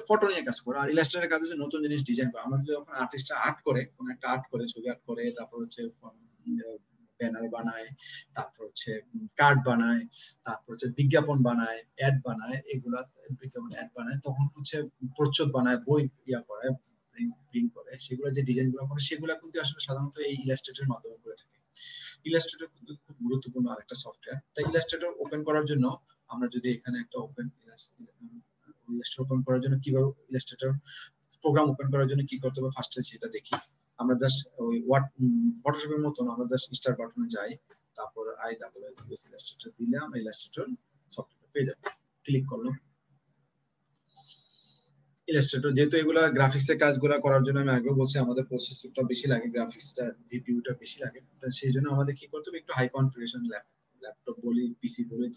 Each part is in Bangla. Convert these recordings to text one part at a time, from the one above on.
ফটো নিয়ে কাজ করে। আর ইলাস্ট্রেটরের কাজ হচ্ছে নতুন জিনিস ডিজাইন করা। আমাদের যখন আর্টিস্টরা আর্ট করে, কোন একটা আর্ট করে, ছবি আর্ট করে, তারপর হচ্ছে ব্যানার বানায়, তারপর হচ্ছে কার্ড বানায়, তারপর হচ্ছে বিজ্ঞাপন বানায়, অ্যাড বানায়, এগুলা বিজ্ঞাপন অ্যাড বানায়, তখন হচ্ছে প্রচ্ছদ বানায়, বই করে, প্রিন্ট করে, সেগুলো যে ডিজাইন গুলো করে সেগুলো কিন্তু আসলে সাধারণত এই ইলাস্ট্রেটরের মাধ্যমে করে থাকে। ইলাস্ট্রেটর কিন্তু খুব গুরুত্বপূর্ণ আরেকটা সফটওয়্যার। তাই ইলাস্ট্রেটর ওপেন করার জন্য আমরা যদি এখানে একটা ইলাস্ট্রেটর ওপেন করার জন্য কিভাবে ইলাস্ট্রেটর প্রোগ্রাম ওপেন করার জন্য কি করতে হবে ফার্স্টে সেটা দেখি। আমরা জাস্ট ওই ফটোশপের মতন আমরা জাস্ট স্টার্ট বাটনে যাই, তারপর ইলাস্ট্রেটর দিলে আমরা ইলাস্ট্রেটর সফটওয়্যার পেয়ে যাব। ক্লিক করলাম ইলাস্ট্রেটর। যেহেতু এগুলা গ্রাফিক্স এর কাজগুলো করার জন্য আমি আগেও বলছি আমাদের প্রসেসরটা বেশি লাগে, গ্রাফিক্সটা ভিপিইউটা বেশি লাগে, তো সেই জন্য আমাদের কি করতে হবে, একটু হাই কনফিগারেশন ল্যাপটপ বলি, পিসি বলি,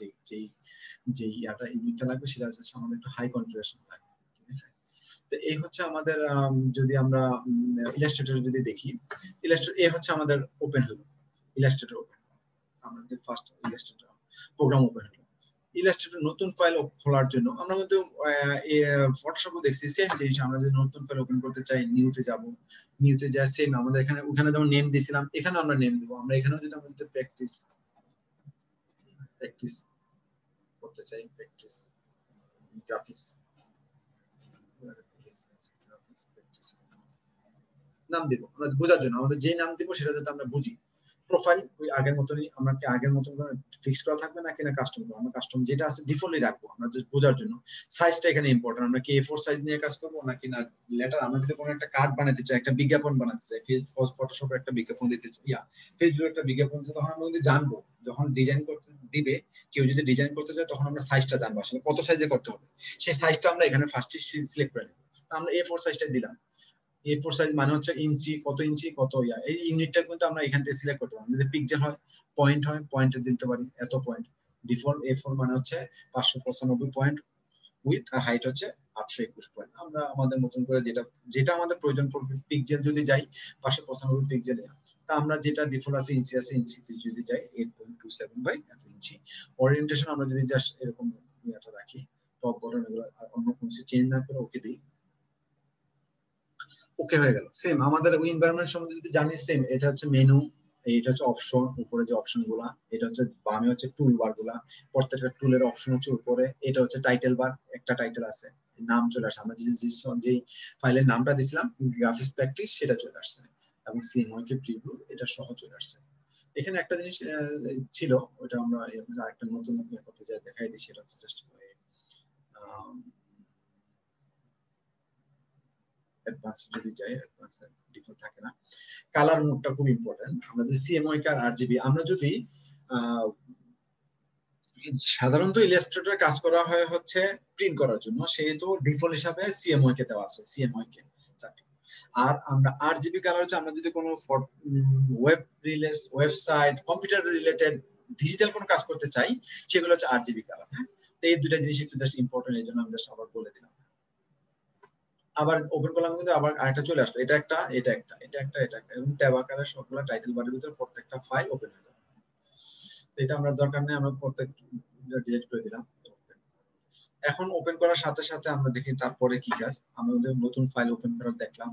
যেই ইয়াটা ইউনিটটা লাগবে সেটা হচ্ছে আমাদের একটু হাই কনফিগারেশন লাগবে। ঠিক আছে, তো এই হচ্ছে আমাদের যদি আমরা ইলাস্ট্রেটর যদি দেখি, ইলাস্ট্রেটর এ হচ্ছে আমাদের ওপেন হলো, ইলাস্ট্রেটর ওপেন, আমাদের ফার্স্ট ইলাস্ট্রেটর প্রোগ্রাম ওপেন হলো। ইলাস্ট্রেটর নতুন ফাইল খোলার জন্য আমরা কিন্তু ফটোশপে দেখছি সেম জিনিস। আমরা যদি নতুন ফাইল ওপেন করতে চাই, নিউতে যাব, নিউতে যা সেম আমাদের এখানে ওখানে যেমন নেম দিয়েছিলাম, এখানে আমরা নেম দেব। আমরা এখানেও যদি আমরা প্র্যাকটিস করতে চাই, প্র্যাকটিস গ্রাফিক্স নাম দিব আমরা বোঝার জন্য, আমাদের যে নাম দিব সেটা যাতে আমরা বুঝি। প্রোফাইল ওই আগের মতনই, আমরা কি আগের মতন ফিক্স করা থাকবে নাকি না কাস্টম করব, আমরা কাস্টম যেটা আছে ডিফল্টলি রাখবো আমরা জাস্ট বোঝার জন্য। সাইজটা এখানে ইম্পর্টেন্ট, আমরা কি A4 সাইজ নিয়ে কাজ করব নাকি না লেটার। আমরা যদি কোনো একটা কার্ড বানাতে চাই, একটা বিজ্ঞাপন বানাতে চাই, ফটোশপে একটা বিজ্ঞাপন দিতে চাই, ফেসবুকে একটা বিজ্ঞাপন দিতে, তখন আমরা যদি জানবো, যখন ডিজাইন করতে দিবে কেউ যদি ডিজাইন করতে চায়, তখন আমরা সাইজটা জানবো আসলে কত সাইজে করতে হবে, সেই সাইজটা আমরা এখানে ফার্স্টে সিলেক্ট করে নেব। আমরা A4 সাইজটা দিলাম, A4 সাইজ মানে হচ্ছে ইঞ্চি, কত ইঞ্চি কত এই ইউনিটটা কিন্তু আমরা এখান থেকে সিলেক্ট করতে পারি। যদি পিক্সেল হয়, পয়েন্ট হয়, পয়েন্টে দিতে পারি এত পয়েন্ট। ডিফল্ট A4 মানে হচ্ছে 595 পয়েন্ট উইথ, আর হাইট হচ্ছে 821 পয়েন্ট। আমরা আমাদের মতন করে যেটা আমাদের প্রয়োজন পড়বে, পিক্সেল যদি যাই 595 পিক্সেলে, তা আমরা যেটা ডিফল্ট আছে ইঞ্চি আছে, ইঞ্চিতে যদি যাই 8.27 বাই এত ইঞ্চি। ওরিয়েন্টেশন আমরা যদি জাস্ট এরকম এটা রাখি, টপ বটন এগুলো অন্য কোনো কিছু চেঞ্জ না করে ওকে দিই, ওকে হয়ে গেল। সেম আমাদের ওই এনভায়রনমেন্ট সম্বন্ধে যদি জানি, সেম এটা হচ্ছে মেনু, এটা হচ্ছে অপশন, উপরে যে অপশন গুলা, এটা হচ্ছে বামে হচ্ছে টুল বার গুলা, প্রত্যেকটা টুলের অপশন হচ্ছে উপরে, এটা হচ্ছে টাইটেল বার, একটা টাইটেল আছে, নাম চলে আসে, আমরা যে ফাইলের নামটা দিছিলাম গ্রাফিক্স প্র্যাকটিস সেটা চলে আসছে, এবং সিএমওয়াইকে প্রিভিউ এটা সহ চলে আসছে। এখানে একটা জিনিস ছিল, ওটা আমরা আরেকটা নতুন করতে চাই, দেখাই দিই, সেটা হচ্ছে জাস্ট অ্যাডভান্স যদি যাই, অ্যাডভান্স ডিফল্ট থাকে না, কালার মোডটা খুব ইম্পর্টেন্ট। আমরা যদি সিএমওয়াই আর আরজিবি, আমরা যদি সাধারণত ইলাস্ট্রেটরে কাজ করা হয় হচ্ছে প্রিন্ট করার জন্য, সেহেতু ডিফল্ট হিসাবে সিএমওয়াই কে দেওয়া আছে, সিএমওয়াই কে। আর আমরা আরজিবি কালার হচ্ছে আমরা যদি কোনো web রিলেস, website, computer related digital কোনো কাজ করতে চাই, সেগুলো হচ্ছে আরজিবি কালার। হ্যাঁ, তো এই দুটো জিনিস একটু জাস্ট ইম্পর্টেন্ট, এই জন্য আমি জাস্ট আবার বলে দিলাম। আবার ওপেন করলাম কিন্তু আবার আরেকটা চলে আসলো, এটা একটা, এটা একটা, এটা একটা, এটা একটা, এবং ট্যাব আকারে সবগুলো টাইটেল বারের ভিতরে প্রত্যেকটা ফাইল ওপেন হয়ে যাবে। এটা আমরা দরকার নেই, আমরা প্রত্যেক ডিলিট করে দিলাম। এখন ওপেন করার সাথে সাথে আমরা দেখি তারপরে কি কাজ। আমাদের নতুন ফাইল ওপেন করার দেখলাম,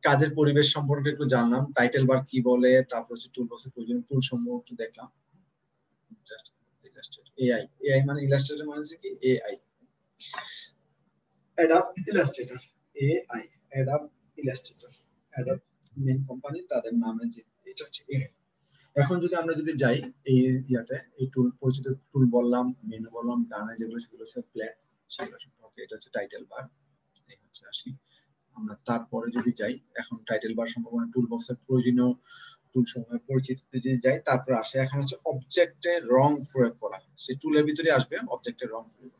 কাজের পরিবেশ সম্পর্কে একটু জানলাম, টাইটেল বার কি বলে, তারপর হচ্ছে টুল বক্সের প্রয়োজনীয় টুল সম্পর্কে একটু দেখলাম। এআই, এআই মানে ইলাস্ট্রেটর মানে কি AI, Adobe illustrator, AI Adobe illustrator, Adobe main company, তাদের নামে যে এটা হচ্ছে এআই। এখন যদি আমরা যদি যাই এই ইয়াতে, এই টুল পরিচিত টুল বললাম, মেনু বললাম, ডানে যেগুলো সেগুলো হচ্ছে প্ল্যান, সেগুলো সম্পর্কে এটা হচ্ছে টাইটেল বার, এই হচ্ছে আসি। আমরা তারপরে যদি যাই, এখন টাইটেল বার সম্পর্কে টুল বক্সের প্রয়োজনীয় টুল সমূহের পরিচিত যদি যাই, তারপরে আসে এখন হচ্ছে অবজেক্টে রং প্রয়োগ করা, সেই টুলের ভিতরে আসবে অবজেক্টের রং প্রয়োগ।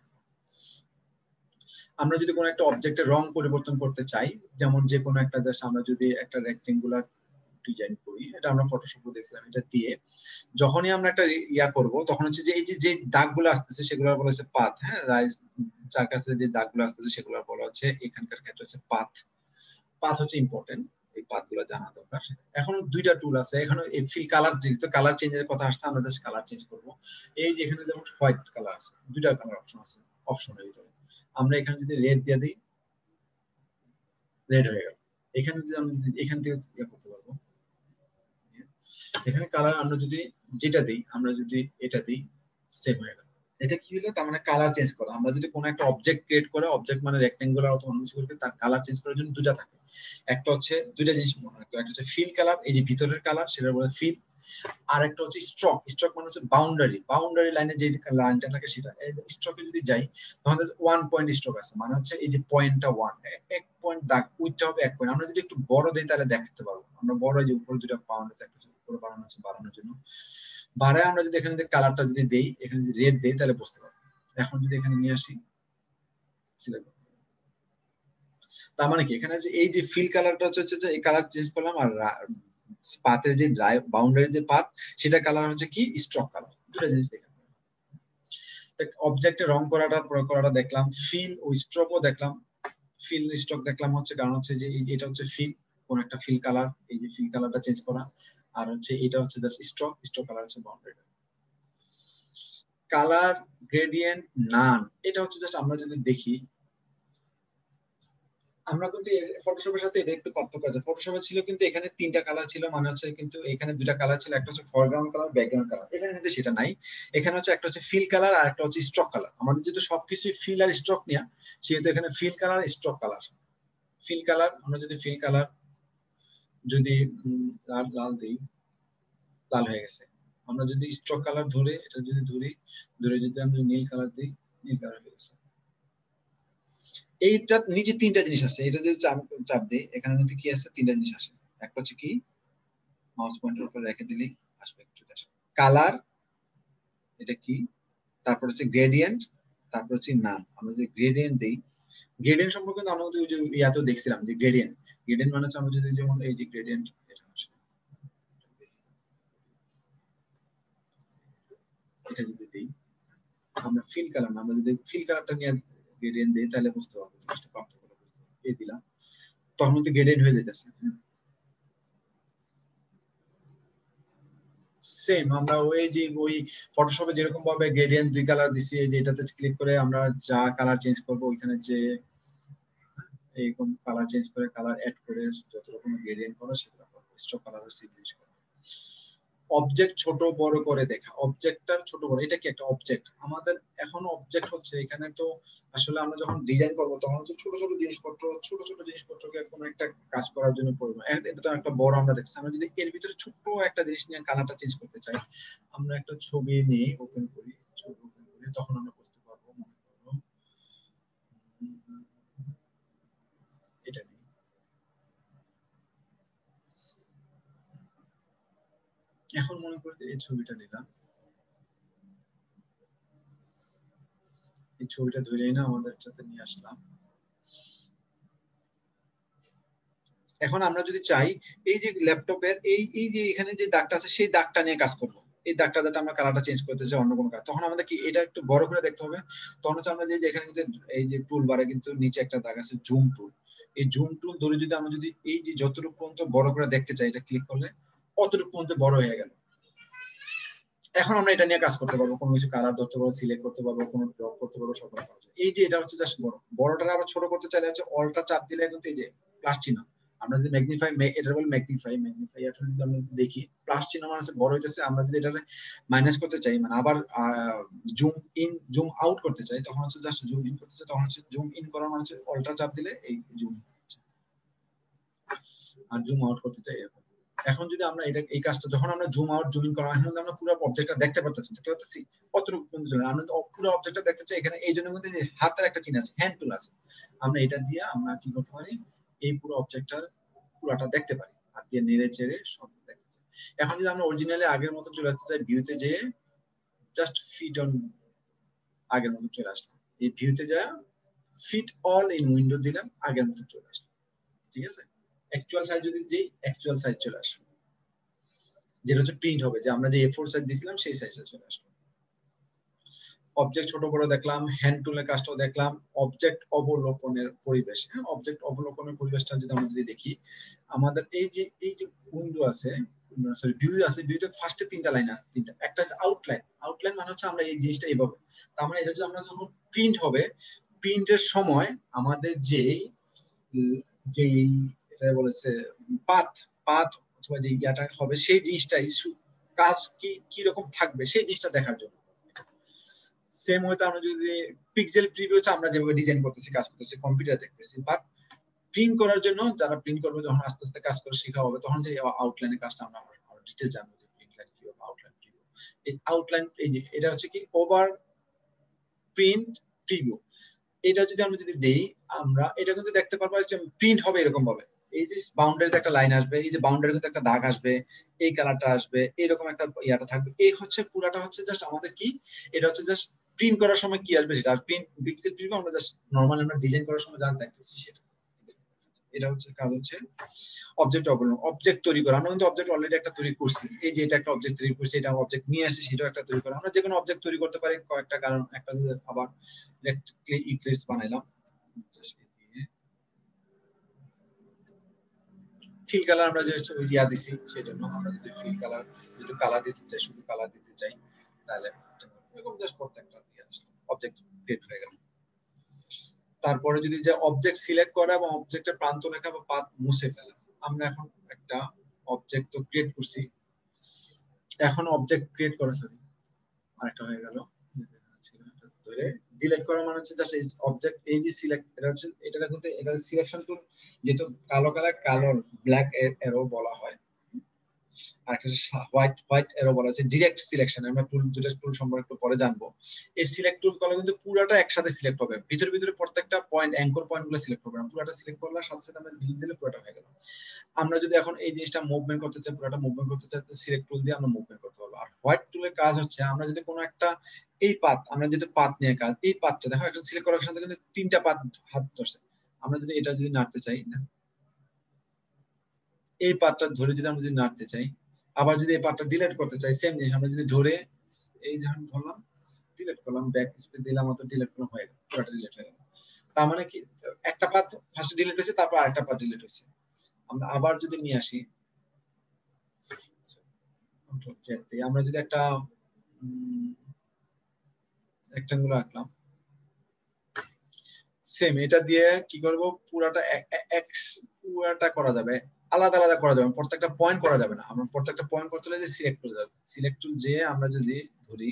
আমরা যদি কোনো একটা অবজেক্টের রং পরিবর্তন করতে চাই, যেমন যে কোনো একটা জাস্ট আমরা যদি একটা রেক্টেঙ্গুলার ডিজাইন করি, এটা আমরা ফটোশপে দেখছিলাম, এটা দিয়ে যখনই আমরা একটা ইয়া করব, তখন হচ্ছে যে এই যে দাগগুলো আসতেছে সেগুলো বলা হচ্ছে পাথ। হ্যাঁ, রাইজ যার কাছে যে দাগগুলো আসতেছে সেগুলো বলা হচ্ছে এখানকার ক্ষেত্রে হচ্ছে পাথ। পাথ হচ্ছে ইম্পর্টেন্ট, এই পাথগুলো জানা দরকার। এখন দুইটা টুল আছে, এখানে এই ফিল কালার, যেহেতু কালার চেঞ্জের কথা আসছে, আমরা জাস্ট কালার চেঞ্জ করব। এই যে এখানে যেমন হোয়াইট কালার আছে, দুইটা কালার অপশন আছে অপশনের ভিতরে, আমরা এখানে যদি রেড দিয়ে দিই, রেড হয়ে গেল। এখানে যদি আমরা এখান থেকে ইয়ে করতে পারবো, এখানে কালার আমরা যদি যেটা দিই, আমরা যদি এটা দিই, সেম হয়ে গেল। এটা কি হলো, তার মানে কালার চেঞ্জ করা। আমরা যদি কোনো একটা অবজেক্ট ক্রিয়েট করে, অবজেক্ট মানে রেক্টেঙ্গুলার অথবা অন্য কিছু করতে, তার কালার চেঞ্জ করার জন্য দুটো থাকে। একটা হচ্ছে দুইটা জিনিস মনে রাখতে, একটা হচ্ছে ফিল কালার, এই যে ভিতরের কালার সেটা বলে ফিল, আর একটা হচ্ছে স্ট্রোক। স্ট্রোক মানে হচ্ছে বাউন্ডারি, বাউন্ডারি লাইনে যে লাইনটা থাকে সেটা। স্ট্রোকে যদি যাই, তখন 1 পয়েন্ট স্ট্রোক আছে, মানে হচ্ছে এই যে পয়েন্টটা 1, 1 পয়েন্ট দাগ, উইথটা হবে 1 পয়েন্ট। আমরা যদি একটু বড় দেই তাহলে দেখতে পারবো আমরা, বড় যে উপরে দুটো পাউন্ড আছে, একটা উপরে বাড়ানো আছে, বাড়ানোর জন্য বাড়ায়। আমরা যদি এখানে যে কালারটা যদি দেই, এখানে যদি রেড দেই তাহলে বুঝতে পারবো। এখন যদি এখানে নিয়ে আসি, তার মানে কি, এখানে যে এই যে ফিল কালারটা হচ্ছে যে এই কালার চেঞ্জ করলাম, আর পাথের যে বাউন্ডারি যে পাথ, সেটা কালার হচ্ছে কি স্ট্রোক কালার। দুটো জিনিস দেখলাম, অবজেক্টে রং করাটা প্রয়োগ করাটা দেখলাম, ফিল ও স্ট্রোকও দেখলাম। ফিল স্ট্রোক দেখলাম হচ্ছে কারণ হচ্ছে যে এটা হচ্ছে ফিল, কোন একটা ফিল কালার, এই যে ফিল কালারটা চেঞ্জ করা। আর হচ্ছে এটা হচ্ছে জাস্ট স্ট্রোক, স্ট্রোক কালার হচ্ছে বাউন্ডারি। কালার গ্রেডিয়েন্ট নান, এটা হচ্ছে জাস্ট আমরা যদি দেখি, আমরা কিন্তু ফটোশপের সাথে এটা একটু পার্থক্য আছে। ফটোশপে ছিল কিন্তু এখানে 3টা কালার ছিল, মানে হচ্ছে কিন্তু এখানে 2টা কালার ছিল, একটা হচ্ছে ফরগ্রাউন্ড কালার, ব্যাকগ্রাউন্ড কালার। এখানে কিন্তু সেটা নাই। এখানে হচ্ছে একটা হচ্ছে ফিল কালার আর একটা হচ্ছে স্ট্রোক কালার। আমাদের যেহেতু সবকিছু ফিল আর স্ট্রোক নিয়ে, সেহেতু এখানে fill colour, stroke colour. Fill colour, আমরা যদি ফিল কালার যদি লাল দিই, লাল হয়ে গেছে। আমরা যদি স্ট্রোক কালার ধরে, এটা যদি ধরি, ধরে যদি আমরা নীল কালার দিই, নীল কালার হয়ে গেছে। এইটা নিচে 3টা জিনিস আছে, এটা যদি চাপ দিই, এখানে মধ্যে কি আছে, 3টা জিনিস আসে। একটা হচ্ছে কি, মাউস পয়েন্টার উপর রেখে দিলেই আসবে, একটু কালার, এটা কি, তারপর হচ্ছে গ্রেডিয়েন্ট, তারপর হচ্ছে নাম। আমরা যে গ্রেডিয়েন্ট দেই, গ্রেডিয়েন্ট সম্পর্কে আমরা ওই যে ইয়াতেও দেখছিলাম যে গ্রেডিয়েন্ট, গ্রেডিয়েন্ট মানে হচ্ছে আমরা যদি যেমন এই যে গ্রেডিয়েন্ট, এটা যদি দেই, আমরা ফিল কালার, আমরা যদি ফিল কালারটা নিয়ে গ্রেডিয়েন্ট দেই তাহলে বুঝতে পারবো জিনিসটা, পার্থক্য এই দিলাম, তখন কিন্তু গ্রেডিয়েন্ট হয়ে যেতেছে। সেম আমরা ওই যে ওই ফটোশপে যেরকম ভাবে গ্রেডিয়েন্ট 2 কালার দিছি, এই যে এটাতে ক্লিক করে আমরা যা কালার চেঞ্জ করব, ওইখানে যে এইরকম কালার চেঞ্জ করে, কালার অ্যাড করে যত রকম গ্রেডিয়েন্ট করা সেগুলো করব, স্ট্রোক কালার ইউজ করব। অবজেক্ট ছোট বড় করে দেখা, অবজেক্টটার ছোট বড়, এটা কি একটা অবজেক্ট আমাদের। এখন অবজেক্ট হচ্ছে এখানে তো আসলে আমরা যখন ডিজাইন করব তখন হচ্ছে ছোট ছোট জিনিসপত্র, ছোট ছোট জিনিসপত্রকে কোনো একটা কাজ করার জন্য প্রয়োজন। এটা তো একটা বড় আমরা দেখছি, আমরা যদি এর ভিতরে ছোট একটা জিনিস নিয়ে কালারটা চেঞ্জ করতে চাই, আমরা একটা ছবি নিয়ে ওপেন করি, ছবি ওপেন করি, তখন আমরা বুঝতে পারবো। মনে করবো এটা নিয়ে, এখন মনে করি এই ছবিটা নিলাম, এই ছবিটা ধরেই না আমাদের সাথে নিয়ে আসলাম। এখন আমরা যদি চাই এই যে ল্যাপটপের এই যে এখানে যে দাগটা আছে, সেই দাগটা নিয়ে কাজ করব, এই দাগটা যাতে আমরা কালারটা চেঞ্জ করতে চাই অন্য কোনো কাজ, তখন আমাদের কি এটা একটু বড় করে দেখতে হবে। তখন হচ্ছে আমরা যে এখানে এই যে টুল বারে কিন্তু নিচে একটা দাগ আছে জুম টুল, এই জুম টুল ধরে যদি আমরা যদি এই যে যতটুকু পর্যন্ত বড় করে দেখতে চাই, এটা ক্লিক করলে অতটুকু পর্যন্ত বড় হয়ে গেল। এখন আমরা এটা নিয়ে কাজ করতে পারবো, কোনো কিছু কালার ধরতে পারবো, সিলেক্ট করতে পারবো, কোনো ড্রপ করতে পারবো, সব করা যায়। এই যে এটা হচ্ছে জাস্ট বড়, বড়টা আবার ছোট করতে চাইলে হচ্ছে অল্টা চাপ দিলে কিন্তু এই যে প্লাস চিহ্ন, আমরা যদি ম্যাগনিফাই, এটা বল ম্যাগনিফাই, ম্যাগনিফাই এটা যদি আমরা দেখি প্লাস চিহ্ন মানে হচ্ছে বড় হইতেছে। আমরা যদি এটা মাইনাস করতে চাই, মানে আবার জুম ইন জুম আউট করতে চাই, তখন হচ্ছে জাস্ট জুম ইন করতে চাই, তখন হচ্ছে জুম ইন করার মানে হচ্ছে অল্টা চাপ দিলে এই জুম, আর জুম আউট করতে চাই এরকম। এখন যদি আমরা এটা এই কাজটা যখন আমরা জুম আউট জুম ইন করা, এখন আমরা পুরো অবজেক্টটা দেখতে পাচ্ছি কতটুকু পর্যন্ত চলে। আমরা তো পুরো অবজেক্টটা দেখতে চাই, এখানে এই জন্য মধ্যে যে হাতের একটা চিহ্ন আছে, হ্যান্ড টুল আছে, আমরা এটা দিয়ে আমরা কি করতে পারি, এই পুরো অবজেক্টটার পুরোটা দেখতে পারি, হাত দিয়ে নেড়ে চেড়ে সব দেখতে চাই। এখন যদি আমরা অরিজিনালি আগের মতো চলে আসতে চাই, ভিউতে যেয়ে জাস্ট ফিট অন, আগের মতো চলে আসলাম, এই ভিউতে যা ফিট অল ইন উইন্ডো দিলাম, আগের মতো চলে আসলাম। ঠিক আছে, অ্যাকচুয়াল সাইজ যদি যেই অ্যাকচুয়াল সাইজ চলে আসবে, যেটা হচ্ছে প্রিন্ট হবে, যে আমরা যে A4 সাইজ দিছিলাম সেই সাইজটা চলে আসবে। অবজেক্ট ছোট বড় দেখলাম, হ্যান্ড টুলের কাজটাও দেখলাম, অবজেক্ট অবলোকনের পরিবেশ, হ্যাঁ অবজেক্ট অবলোকনের পরিবেশটা যদি আমরা যদি দেখি, আমাদের এই যে উইন্ডো আছে, সরি ভিউ আছে, ভিউতে ফার্স্টে 3টা লাইন আছে, 3টা, একটা হচ্ছে আউটলাইন, আউটলাইন মানে হচ্ছে আমরা এই জিনিসটা এইভাবে, তার মানে এটা যদি আমরা যখন প্রিন্ট হবে, প্রিন্টের সময় আমাদের যে এটা বলেছে পাথ পাথ অথবা যে ইয়াটা হবে সেই জিনিসটাই কাজ কি রকম থাকবে সেই জিনিসটা দেখার জন্য। সেম হয়তো আমরা যদি পিক্সেল প্রিভিউ আমরা যেভাবে ডিজাইন করতেছি কাজ করতেছি কম্পিউটার দেখতেছি, বাট প্রিন্ট করার জন্য যারা প্রিন্ট করবে যখন আস্তে আস্তে কাজ করে শেখা হবে তখন যে আউটলাইনের কাজটা আমরা ডিটেইল জানবো যে প্রিন্ট লাইন কি হবে, আউটলাইন কি হবে। এই আউটলাইন এই যে এটা হচ্ছে কি ওভার প্রিন্ট প্রিভিউ, এটা যদি আমরা যদি দেই আমরা এটা কিন্তু দেখতে পারবো যে প্রিন্ট হবে এরকম ভাবে, এই যে বাউন্ডারিতে একটা লাইন আসবে, এই যে বাউন্ডারিতে একটা দাগ আসবে, এই কালারটা আসবে, এরকম একটা ইয়াটা থাকবে। এই হচ্ছে পুরাটা হচ্ছে জাস্ট আমাদের কি এটা হচ্ছে জাস্ট প্রিন্ট করার সময় কি আসবে সেটা, আর প্রিন্ট পিক্সেল প্রিভিউ আমরা জাস্ট নরমালি আমরা ডিজাইন করার সময় যা দেখতেছি সেটা। এটা হচ্ছে কাজ হচ্ছে অবজেক্ট অবলম্বন, অবজেক্ট তৈরি করা। আমরা কিন্তু অবজেক্ট অলরেডি একটা তৈরি করছি, এই যে এটা একটা অবজেক্ট তৈরি করছি, এটা অবজেক্ট নিয়ে আসছি, সেটাও একটা তৈরি করা। আমরা যে কোনো অবজেক্ট তৈরি করতে পারি কয়েকটা কারণ, একটা যদি আবার ইক্লিপস বানাইলাম, ফিল কালার আমরা যে ইয়া দিছি সেজন্য আমরা যদি ফিল কালার যদি কালার দিতে চাই, শুধু কালার দিতে চাই, তাহলে এরকম জাস্ট প্রত্যেকটা অবজেক্ট ক্রিয়েট হয়ে গেল। তারপরে যদি যে অবজেক্ট সিলেক্ট করা এবং অবজেক্টের প্রান্ত রেখা বা পাথ মুছে ফেলা, আমরা এখন একটা অবজেক্ট তো ক্রিয়েট করছি, এখন অবজেক্ট ক্রিয়েট করা, সরি আরেকটা হয়ে গেল ধরে ডিলিট করা মানে হচ্ছে জাস্ট এই অবজেক্ট এই যে সিলেক্ট, এটা হচ্ছে এটা কিন্তু এটা সিলেকশন টুল, যেহেতু কালো কালার ব্ল্যাক এরো বলা হয়, আর একটা হোয়াইট এরো বলা হচ্ছে ডিরেক্ট সিলেকশন। আমরা দুটো টুল সম্পর্কে একটু পরে জানবো। এই সিলেক্ট টুল করলে কিন্তু পুরোটা একসাথে সিলেক্ট হবে, ভিতরে প্রত্যেকটা পয়েন্ট অ্যাঙ্কর পয়েন্ট গুলো সিলেক্ট হবে না, পুরোটা সিলেক্ট করলে সাথে সাথে আমরা ডিলিট দিলে পুরোটা হয়ে গেল। আমরা যদি এখন এই জিনিসটা মুভমেন্ট করতে চাই, পুরোটা মুভমেন্ট করতে চাই, সিলেক্ট টুল দিয়ে আমরা মুভমেন্ট করতে পারবো। আর হোয়াইট টুলের কাজ হচ্ছে আমরা যদি কোনো একটা এই পাথ, আমরা যদি পাথ নিয়ে কাজ, এই পাথটা দেখো একটা সিলেক্ট করার সাথে কিন্তু তিনটা পাথ হাত ধরছে, আমরা যদি এটা যদি নাড়তে চাই, এই পাথটা ধরে যদি আমরা যদি নাড়তে চাই, আবার যদি এই পাথটা ডিলিট করতে চাই, সেম জিনিস আমরা যদি ধরে এই যখন ধরলাম ডিলিট করলাম, ব্যাক স্পেস দিলাম, অত ডিলিট করা হয়ে গেল, পুরোটা ডিলিট হয়ে গেল। তার মানে কি একটা পাথ ফার্স্ট ডিলিট হয়েছে, তারপর আরেকটা পাথ ডিলিট হয়েছে। আমরা আবার যদি নিয়ে আসি, আমরা যদি একটা রেক্টাঙ্গুলার আঁকলাম, সেম এটা দিয়ে কি করব, পুরাটা করা যাবে, আলাদা আলাদা করা যাবে, প্রত্যেকটা পয়েন্ট করা যাবে না। আমরা প্রত্যেকটা পয়েন্ট করতে হলে যে সিলেক্ট করে যাবে, সিলেক্ট টুল যে আমরা যদি ধরি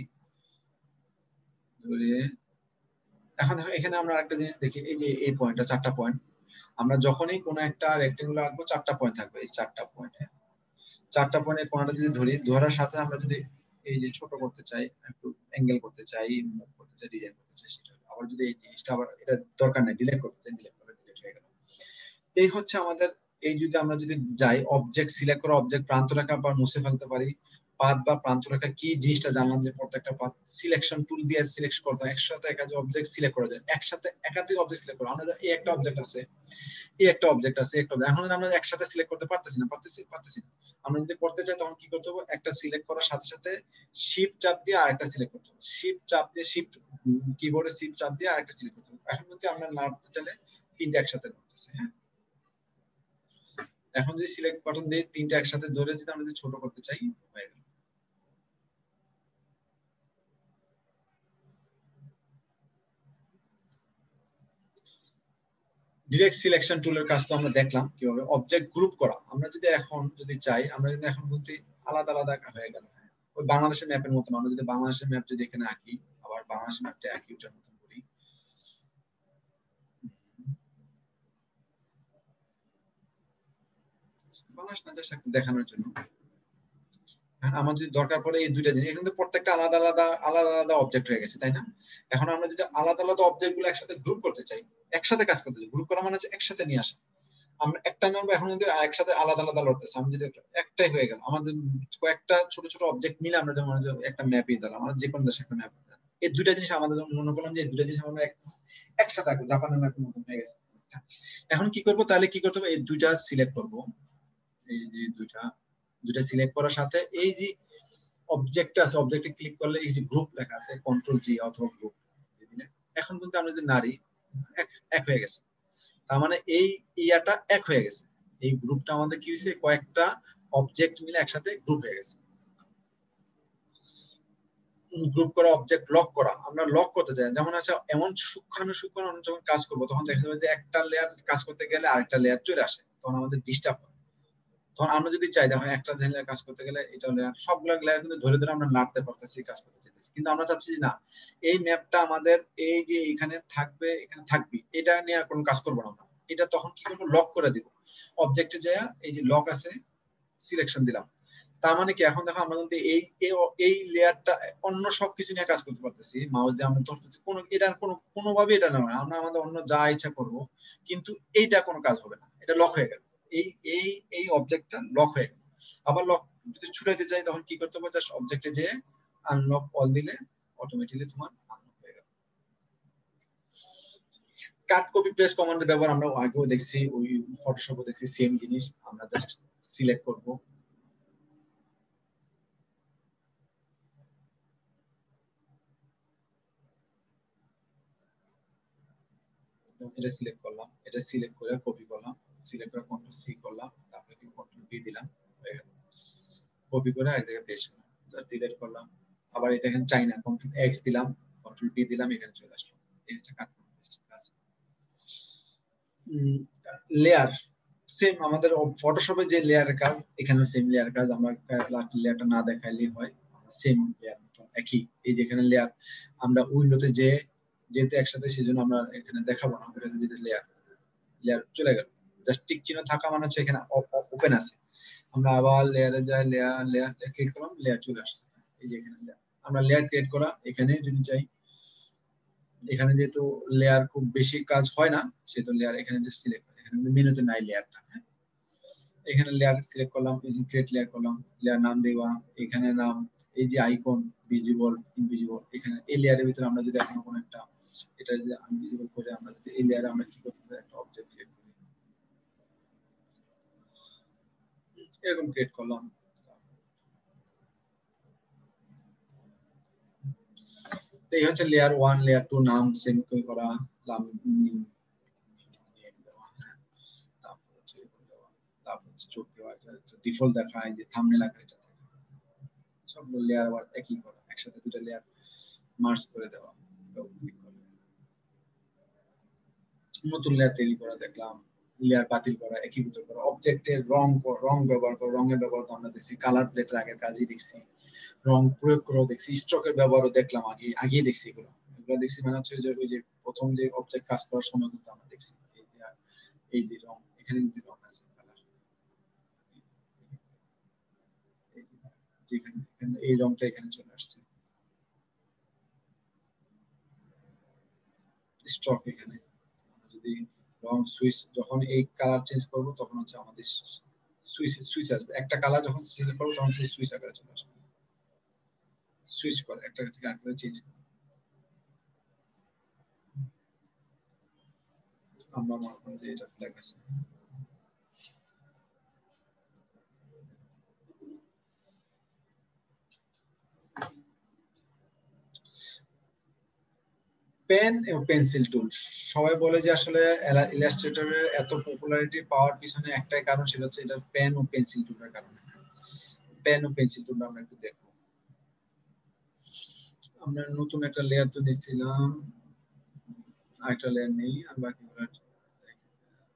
এখন দেখো এখানে আমরা একটা জিনিস দেখি, এই যে এই পয়েন্টটা চারটা পয়েন্ট, আমরা যখনই কোনো একটা রেক্টাঙ্গুলার আঁকবো চারটা পয়েন্ট থাকবে, এই চারটা পয়েন্টের কোণাটা যদি ধরি, ধরার সাথে আমরা যদি এই যে ছোট করতে চাই, একটু অ্যাঙ্গেল করতে চাই, মুভ করতে চাই, ডিজাইন করতে চাই, সেটা আবার যদি এই জিনিসটা আবার এটা দরকার নেই, ডিলিট করতে চাই, ডিলিট হয়ে গেল। এই হচ্ছে আমাদের, এই যদি আমরা যদি যাই অবজেক্ট সিলেক্ট করে অবজেক্ট প্রান্ত রেখা বা মুছে ফেলতে পারি, পাথ বা প্রান্ত রেখা কি জিনিসটা জানলাম, যে প্রত্যেকটা পাথ সিলেকশন টুল দিয়ে সিলেক্ট করতে হয়, একসাথে একাধিক অবজেক্ট সিলেক্ট করা যায়, একসাথে একাধিক অবজেক্ট সিলেক্ট করা। আমরা এই একটা অবজেক্ট আছে, এই একটা অবজেক্ট আছে, এখন আমরা একসাথে সিলেক্ট করতে পারতেছি না। আমরা যদি করতে চাই তখন কি করতে হবে, একটা সিলেক্ট করার সাথে সাথে শিফট চাপ দিয়ে আরেকটা সিলেক্ট করতে হবে, শিফট চাপ দিয়ে শিফট কিবোর্ডে শিফট চাপ দিয়ে আরেকটা সিলেক্ট করতে হবে। এখন যদি আমরা নাড়তে চাইলে তিনটা একসাথে করতেছে, হ্যাঁ। এখন যদি সিলেক্ট বাটন দিয়ে তিনটা একসাথে ধরে যদি আমরা যদি ছোট করতে চাই, হয়ে গেল। ডিরেক্ট সিলেকশন টুলের কাজ তো আমরা দেখলাম কিভাবে অবজেক্ট গ্রুপ করা। আমরা যদি এখন যদি চাই, আমরা যদি এখন বলতে আলাদা আলাদা হয়ে গেল, ওই বাংলাদেশের ম্যাপের মতন, আমরা যদি বাংলাদেশের ম্যাপ যদি এখানে আঁকি, আবার বাংলাদেশের ম্যাপটা আঁকি ওটার মতন করি, বাংলাদেশ না জাস্ট দেখানোর জন্য। আমার যদি দরকার পড়ে এই দুইটা জিনিস, কিন্তু প্রত্যেকটা আলাদা আলাদা অবজেক্ট হয়ে গেছে, তাই না? এখন আমরা যদি আলাদা আলাদা অবজেক্ট গুলো একসাথে গ্রুপ করতে চাই, একসাথে কাজ করতে চাই, গ্রুপ করা মানে হচ্ছে একসাথে নিয়ে আসা। আমরা একটা নাম্বার এখন যদি একসাথে আলাদা আলাদা লড়তেছি, আমি যদি একটাই হয়ে গেল, আমাদের কয়েকটা ছোট ছোট অবজেক্ট মিলে আমরা যেমন একটা ম্যাপই দিলাম, আমরা যে কোনো দেশে একটা ম্যাপ দিলাম, এই দুইটা জিনিস আমাদের মনে করলাম যে এই দুইটা জিনিস আমরা একসাথে আঁকবো, জাপানের ম্যাপের মতন হয়ে গেছে। এখন কি করবো, তাহলে কি করতে হবে, এই দুইটা সিলেক্ট করবো, এই যে দুইটা সিলেক্ট করার সাথে এই যে অবজেক্ট আছে, অবজেক্টে ক্লিক করলে এই যে গ্রুপ লেখা আছে, কন্ট্রোল জি অথবা গ্রুপ দিলে এখন কিন্তু আমরা যদি নাড়ি এক হয়ে গেছে। তার মানে এই ইয়াটা এক হয়ে গেছে, এই গ্রুপটা আমাদের কি হয়েছে, কয়েকটা অবজেক্ট মিলে একসাথে গ্রুপ হয়ে গেছে। গ্রুপ করা, অবজেক্ট লক করা, আমরা লক করতে চাই। যেমন আছে এমন সূক্ষ্ম যখন কাজ করবো তখন দেখা যাবে যে একটা লেয়ার কাজ করতে গেলে আরেকটা লেয়ার চলে আসে, তখন আমাদের ডিস্টার্ব হয়। তখন আমরা যদি চাই দেখো একটা লেয়ার কাজ করতে গেলে এটা লেয়ার, সবগুলো লেয়ার কিন্তু ধরে ধরে আমরা নাড়তে পারতেছি, কাজ করতে চাইতেছি। কিন্তু আমরা চাচ্ছি যে না, এই ম্যাপটা আমাদের এই যে এখানে থাকবে, এখানে থাকবে, এটা নিয়ে আর কোনো কাজ করবো না আমরা। এটা তখন কি করবো, লক করে দিব। অবজেক্টে যায় এই যে লক আছে, সিলেকশন দিলাম। তার মানে কি এখন দেখো আমরা কিন্তু এই লেয়ারটা অন্য সবকিছু নিয়ে কাজ করতে পারতেছি। মাউস দিয়ে আমরা ধরতেছি, কোনো এটা কোনোভাবে এটা না, আমরা আমাদের অন্য যা ইচ্ছা করব, কিন্তু এইটা কোনো কাজ হবে না, এটা লক হয়ে গেল। এই এই এই অবজেক্টটা লক হয়ে গেল। আবার লক যদি ছুটাইতে চাই তখন কি করতে হবে, জাস্ট অবজেক্টে যেয়ে আনলক অল দিলে অটোমেটিক্যালি তোমার আনলক হয়ে গেল। কাট কপি পেস্ট কমান্ডের ব্যবহার আমরা আগেও দেখছি, ওই ফটোশপে দেখছি সেম জিনিস। আমরা জাস্ট সিলেক্ট করব, এটা সিলেক্ট করলাম, এটা সিলেক্ট করে কপি করলাম, সিলেক্ট করে কন্ট্রোল সি করলাম, তারপরে কন্ট্রোল ভি দিলাম, হয়ে গেল। কপি করে এক জায়গায় পেস্ট করলাম, জাস্ট ডিলিট করলাম। আবার এটা এখানে চাই না, কন্ট্রোল এক্স দিলাম, কন্ট্রোল ভি দিলাম, এখানে চলে আসলো। এই হচ্ছে কাট কপি পেস্ট কাজ। লেয়ার সেম আমাদের ফটোশপে যে লেয়ারের কাজ, এখানেও সেম লেয়ার কাজ। আমরা লেয়ারটা না দেখাইলেই হয়, সেম লেয়ার একই। এই যে এখানে লেয়ার, আমরা উইন্ডোতে যে যেহেতু একসাথে, সেজন্য আমরা এখানে দেখাবো না। ওটাতে যেতে লেয়ার লেয়ার চলে গেল, জাস্ট টিক চিহ্ন থাকা মানে হচ্ছে এখানে ওপেন আছে। আমরা আবার লেয়ারে যাই, লেয়ার লেয়ার ক্লিক করলাম, লেয়ার চলে আসছে। এই যে এখানে লেয়ার, আমরা লেয়ার ক্রিয়েট করা, এখানে যদি চাই, এখানে যেহেতু লেয়ার খুব বেশি কাজ হয় না, সেহেতু লেয়ার এখানে যে সিলেক্ট, এখানে কিন্তু মেনুতে নাই লেয়ারটা। এখানে লেয়ার সিলেক্ট করলাম, এই যে ক্রিয়েট লেয়ার করলাম, লেয়ার নাম দেওয়া, এখানে নাম, এই যে আইকন ভিজিবল ইনভিজিবল, এখানে এই লেয়ারের ভিতরে আমরা যদি এখনো কোনো একটা, এটা যদি আনভিজিবল করে আমরা যদি এই লেয়ারে আমরা কি করতে পারি, একটা অবজেক্ট ক্রিয়েট করি, এরকম ক্রিয়েট করলাম। এই হচ্ছে লেয়ার 1, লেয়ার 2 নাম সেম করা, নাম তারপর হচ্ছে চোখ দেওয়া, ডিফল্ট দেখায় যে থাম্বনেল আকারে, এটা সবগুলো লেয়ার আবার একই করা, একসাথে দুটো লেয়ার মার্জ করে দেওয়া, নতুন লেয়ার তৈরি করা দেখলাম, লেয়ার বাতিল করা, একীভূত করা, অবজেক্টের রং ব্যবহার করা, রঙের ব্যবহার তো আমরা দেখছি, কালার প্লেটের আগের কাজই দেখছি, রং প্রয়োগ করেও দেখছি, স্ট্রোকের ব্যবহারও দেখলাম, আগে দেখছি এগুলো। এগুলো দেখছি মানে হচ্ছে যে ওই যে প্রথম যে অবজেক্ট কাজ করার সময় কিন্তু আমরা দেখছি এই যে রং, এখানে কিন্তু রং আছে, কালার, যেখানে এই রংটা এখানে চলে আসছে, স্ট্রোক এখানে। যদি রং সুইচ, যখন এই কালার চেঞ্জ করব তখন হচ্ছে আমাদের সুইচ আসবে। একটা কালার যখন সিলেক্ট করব তখন সেই সুইচ আকারে চলে আসবে, সুইচ করে একটা থেকে আরেকটা চেঞ্জ করে। আমরা মনে করি যে এটা ফ্ল্যাগ আছে। পেন এবং পেন্সিল টুল, সবাই বলে যে আসলে ইলাস্ট্রেটরের এত পপুলারিটি পাওয়ার পিছনে একটাই কারণ, সেটা হচ্ছে এটা পেন ও পেন্সিল টুলের কারণে। পেন ও পেন্সিল টুল আমরা একটু দেখবো। আমরা নতুন একটা লেয়ার তো নিচ্ছিলাম, আরেকটা লেয়ার নেই, আর বাকিগুলো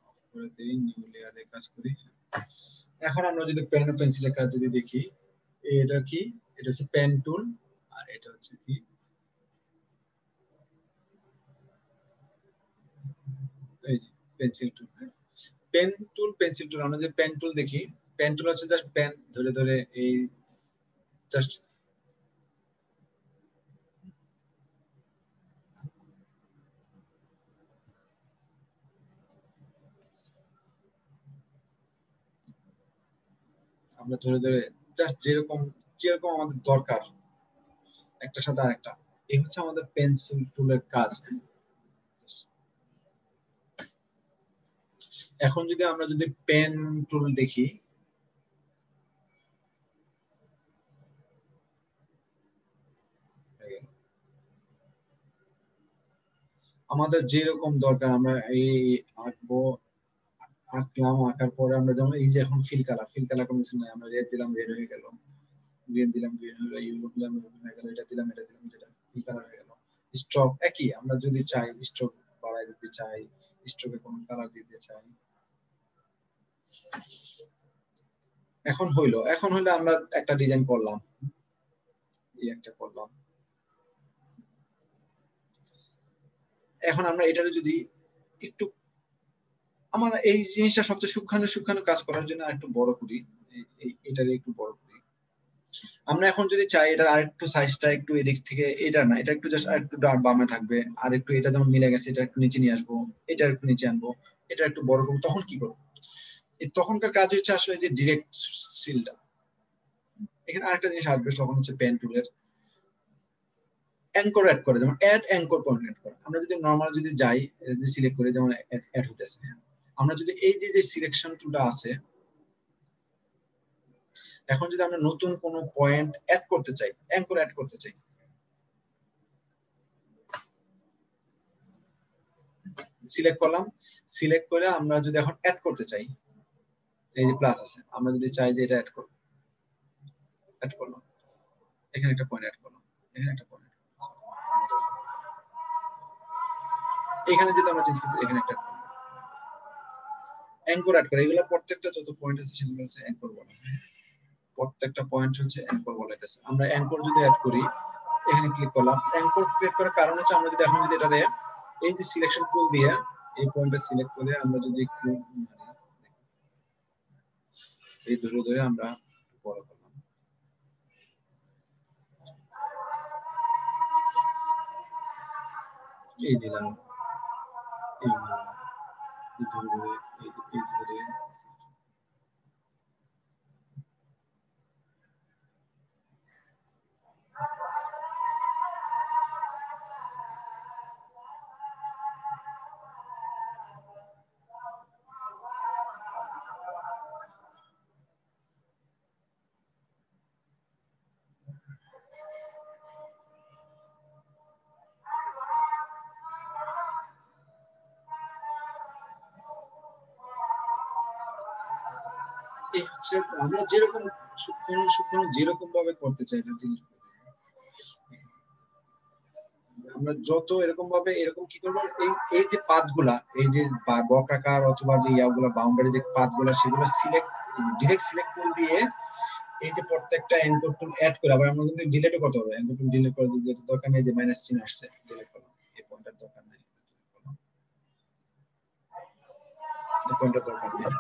অফ করে দেই, নিউ লেয়ারে কাজ করি। এখন আমরা যদি পেন ও পেন্সিলের কাজ যদি দেখি, এটা কি, এটা হচ্ছে পেন টুল, আর এটা হচ্ছে কি এই যে pencil tool. Pen tool pencil tool, আমরা যে পেন টুল দেখি, পেন টুল হচ্ছে জাস্ট পেন ধরে ধরে এই জাস্ট আমরা ধরে ধরে জাস্ট যেরকম যেরকম আমাদের দরকার একটার সাথে আরেকটা, এই হচ্ছে আমাদের পেন্সিল টুলের কাজ। এখন যদি আমরা যদি পেন টুল দেখি, আমাদের যেরকম দরকার আমরা এই আঁকবো, আঁকলাম, আঁকার পরে আমরা যেমন এই যে এখন ফিল কালার কমিশন নাই, আমরা রেড দিলাম, রেড হয়ে গেল। গ্রিন দিলাম, গ্রিন হলো, ইউলো দিলাম, হয়ে গেল, এটা দিলাম, যেটা এই কালার হয়ে গেল। স্ট্রোক একই, আমরা যদি চাই স্ট্রোক বাড়াই দিতে চাই, স্ট্রোকে কোন কালার দিতে চাই, এখন হইলো আমরা একটা ডিজাইন করলাম, এই একটা করলাম। এখন আমরা এটারে যদি একটু, আমার এই জিনিসটা সবচেয়ে সূক্ষ্ম কাজ করার জন্য একটু বড় করি, এটারে একটু বড় করি। আমরা এখন যদি চাই এটার আরেকটু সাইজটা একটু এদিক থেকে, এটা না, এটা একটু জাস্ট আরেকটু বামে থাকবে, আর একটু এটা যেমন মিলে গেছে, এটা একটু নিচে নিয়ে আসবো, এটা একটু নিচে আনবো, এটা একটু বড় করবো, তখন কি করবো? তখনকার কাজ হচ্ছে আসলে যে ডিরেক্ট সিলটা। এখানে আরেকটা জিনিস আসবে, তখন হচ্ছে পেন টুলের অ্যাঙ্কর অ্যাড করে, যেমন অ্যাড অ্যাঙ্কর পয়েন্ট অ্যাড করে। আমরা যদি নরমাল যদি যাই, যদি সিলেক্ট করি, যেমন অ্যাড হইতেছে, আমরা যদি এই যে সিলেকশন টুলটা আছে, এখন যদি আমরা নতুন কোনো পয়েন্ট অ্যাড করতে চাই, অ্যাঙ্কর অ্যাড করতে চাই, সিলেক্ট করলাম, সিলেক্ট করে আমরা যদি এখন অ্যাড করতে চাই, এই যে প্লাস আছে, আমরা যদি চাই যে এটা অ্যাড করব, অ্যাড করলাম, এখানে একটা পয়েন্ট অ্যাড করলাম, এখানে একটা পয়েন্ট, এখানে যদি আমরা চেঞ্জ করতে, এখানে একটা অ্যাঙ্কর অ্যাড করে, এগুলো প্রত্যেকটা যত পয়েন্ট আছে সেগুলো হচ্ছে অ্যাঙ্কর বলা হয়। প্রত্যেকটা পয়েন্ট হচ্ছে অ্যাঙ্কর বলাইতেছে। আমরা অ্যাঙ্কর যদি অ্যাড করি, এখানে ক্লিক করলাম, অ্যাঙ্কর ক্লিক করার কারণ হচ্ছে আমরা যদি এখন যদি এটারে এই যে সিলেকশন টুল দিয়ে এই পয়েন্টটা সিলেক্ট করে আমরা যদি একটু এই ধরে ধরে আমরা বড় করলাম, এই দিলাম, এই দিলাম, এই ধরে, এই ধরে, এই হচ্ছে আমরা যেরকম সূক্ষ্ম সূক্ষ্ম যেরকম ভাবে করতে চাই, আমরা যত এরকম ভাবে এরকম কি করবো, এই যে পাথগুলা, এই যে বক্রাকার অথবা যে ইয়াগুলা বাউন্ডারি যে পাথগুলা, সেগুলো সিলেক্ট, ডিরেক্ট সিলেক্ট টুল দিয়ে এই যে প্রত্যেকটা এনকোড টুল অ্যাড করে, আবার আমরা কিন্তু ডিলিটও করতে হবে, এনকোড টুল ডিলিট করে দিতে দরকার নেই, যে মাইনাস চিহ্ন আসছে ডিলিট করলাম, এই পয়েন্টের দরকার নেই, এই পয়েন্টের দরকার নেই,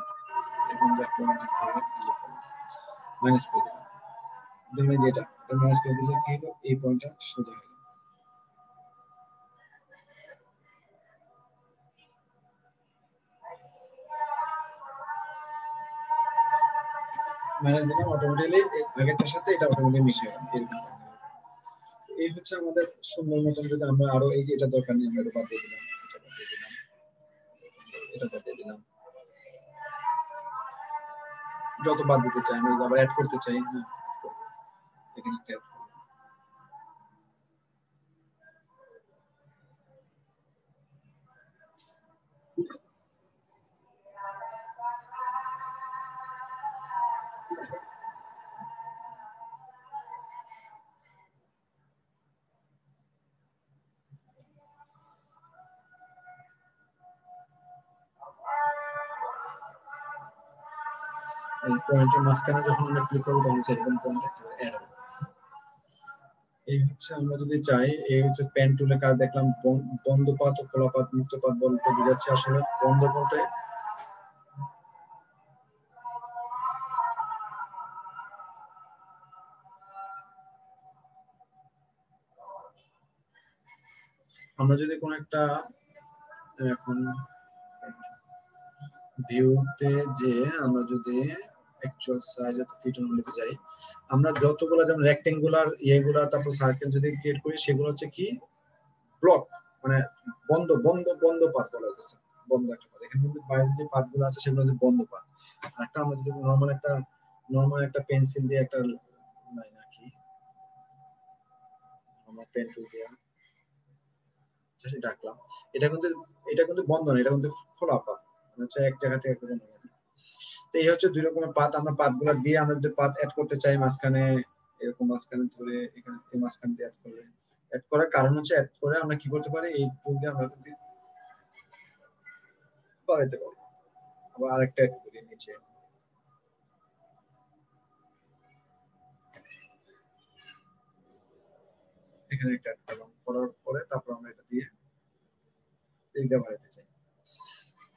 এই পয়েন্টের পয়েন্ট ধরে ডিলিট করলাম, মাইনাস করে দিলাম, যেমন যেটা এটা মাইনাস করে দিলে কি হলো, এই পয়েন্টটা সোজা হলো। মাইনাস দিলাম, অটোমেটিক্যালি আগেরটার সাথে এটা অটোমেটিক্যালি মিশে গেল, এরকম। এই হচ্ছে আমাদের সুন্দর মতন, যদি আমরা আরো এই যে এটা দরকার নেই, আমরা এটা বাদ দিয়ে দিলাম, এটা বাদ দিয়ে দিলাম, এটা বাদ দিয়ে দিলাম, যত বাদ দিতে চাই, আমি আবার অ্যাড করতে চাই, হ্যাঁ এখানে একটা add করলাম। এই পয়েন্টের মাঝখানে যখন আমরা ক্লিক করবো, তখন সেরকম পয়েন্ট একেবারে অ্যাড হবে। এই হচ্ছে আমরা যদি চাই, এই হচ্ছে পেন টুলের কাজ দেখলাম, বন্ধ পাত ও খোলা পাত, মুক্ত পাত বলতে বোঝাচ্ছে আসলে বন্ধ বলতে আমরা যদি কোন একটা, এখন ভিউতে যে আমরা যদি অ্যাকচুয়াল সাইজ অফ ফিট অনুযায়ী যাই, আমরা যতগুলো যেমন রেক্টেঙ্গুলার ইয়েগুলা, তারপর সার্কেল যদি ক্রিয়েট করি, সেগুলো হচ্ছে কি ব্লক, মানে বন্ধ বন্ধ বন্ধ পাত বলা হচ্ছে, বন্ধ একটা পাত। এখানে কিন্তু বাইরে যে পাতগুলো আছে সেগুলো হচ্ছে বন্ধ পাত। একটা আমরা যদি নরমাল একটা পেন্সিল দিয়ে একটা লাইন আঁকি, আমরা পেন্সিল দিয়ে সেটা আঁকলাম, এটা কিন্তু বন্ধ না, এটা কিন্তু খোলা পাত, হচ্ছে এক জায়গা থেকে একটা জায়গায়। তো এই হচ্ছে দুই রকমের পাত, আমরা পাতগুলো দিয়ে আমরা যদি পাত অ্যাড করতে চাই মাঝখানে, এরকম মাঝখানে ধরে এখানে এই মাঝখান দিয়ে অ্যাড করার কারণ হচ্ছে অ্যাড করে আমরা কি করতে পারি, এই টুল দিয়ে আমরা কিন্তু বাড়াইতে পারি। আবার আরেকটা অ্যাড করি নিচে, এখানে একটা অ্যাড করলাম, করার পরে তারপর আমরা এটা দিয়ে এইটা বাড়াইতে চাই।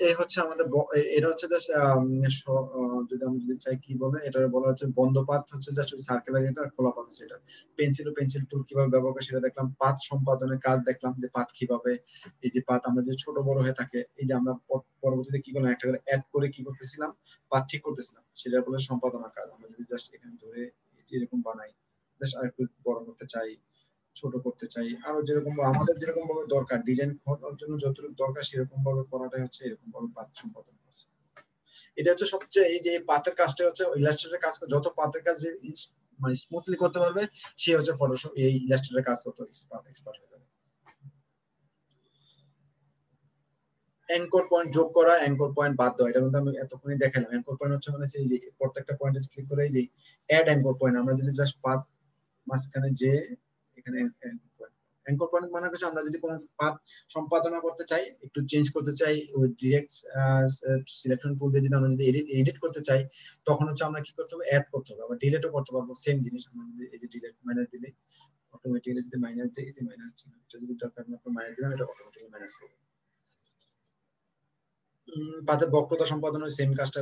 এই হচ্ছে আমাদের এটা হচ্ছে জাস্ট যদি আমরা যদি চাই কি বলে, এটা বলা হচ্ছে বন্ধ পাত হচ্ছে জাস্ট সার্কেলার, এটা খোলা পাত হচ্ছে এটা। পেন্সিল ও পেন্সিল টুল কিভাবে ব্যবহার করে সেটা দেখলাম, পাত সম্পাদনের কাজ দেখলাম যে পাত কিভাবে, এই যে পাত আমরা যদি ছোট বড় হয়ে থাকে, এই যে আমরা পরবর্তীতে কি করলাম, একটা করে অ্যাড করে কি করতেছিলাম, পাত ঠিক করতেছিলাম, সেটা বলে সম্পাদনার কাজ। আমরা যদি জাস্ট এখানে ধরে এরকম বানাই, জাস্ট আরেকটু বড় করতে চাই, ছোট করতে চাই, আরো যেরকম আমাদের যেরকম ভাবে দরকার ডিজাইন করার জন্য যতটুকু দরকার সেরকম ভাবে করাটাই হচ্ছে এরকম ভাবে পাত সম্পাদন করা। এটা হচ্ছে সবচেয়ে, এই যে পাতের কাজটা হচ্ছে ইলাস্ট্রেটরের কাজ, যত পাতের কাজ মানে স্মুথলি করতে পারবে সে হচ্ছে ফটোশপ এই ইলাস্ট্রেটরের কাজ করতে এক্সপার্ট হয়ে যাবে। অ্যাঙ্কর পয়েন্ট যোগ করা, অ্যাঙ্কর পয়েন্ট বাদ দেওয়া, এটা কিন্তু আমি এতক্ষণই দেখালাম। অ্যাঙ্কর পয়েন্ট হচ্ছে মানে এই যে প্রত্যেকটা পয়েন্টে ক্লিক করে এই যে অ্যাড অ্যাঙ্কর পয়েন্ট, আমরা যদি জাস্ট পাত মাঝখানে যে এখানে অ্যাঙ্কর পয়েন্ট মানে হচ্ছে আমরা যদি কোনো পাত সম্পাদনা করতে চাই, একটু চেঞ্জ করতে চাই, ওই ডিরেক্ট সিলেকশন টুল দিয়ে যদি আমরা যদি এডিট করতে চাই, তখন হচ্ছে আমরা কি করতে হবে, অ্যাড করতে হবে, আবার ডিলিটও করতে পারবো। সেম জিনিস আমরা যদি এই যে ডিলিট মাইনাস দিলে অটোমেটিক্যালি, যদি মাইনাস দিই, যে মাইনাস ছিল এটা যদি দরকার না পড়ে মাইনাস দিলাম, এটা অটোমেটিক্যালি মাইনাস হবে। পাতের বক্রতা সম্পাদনের সেম কাজটা।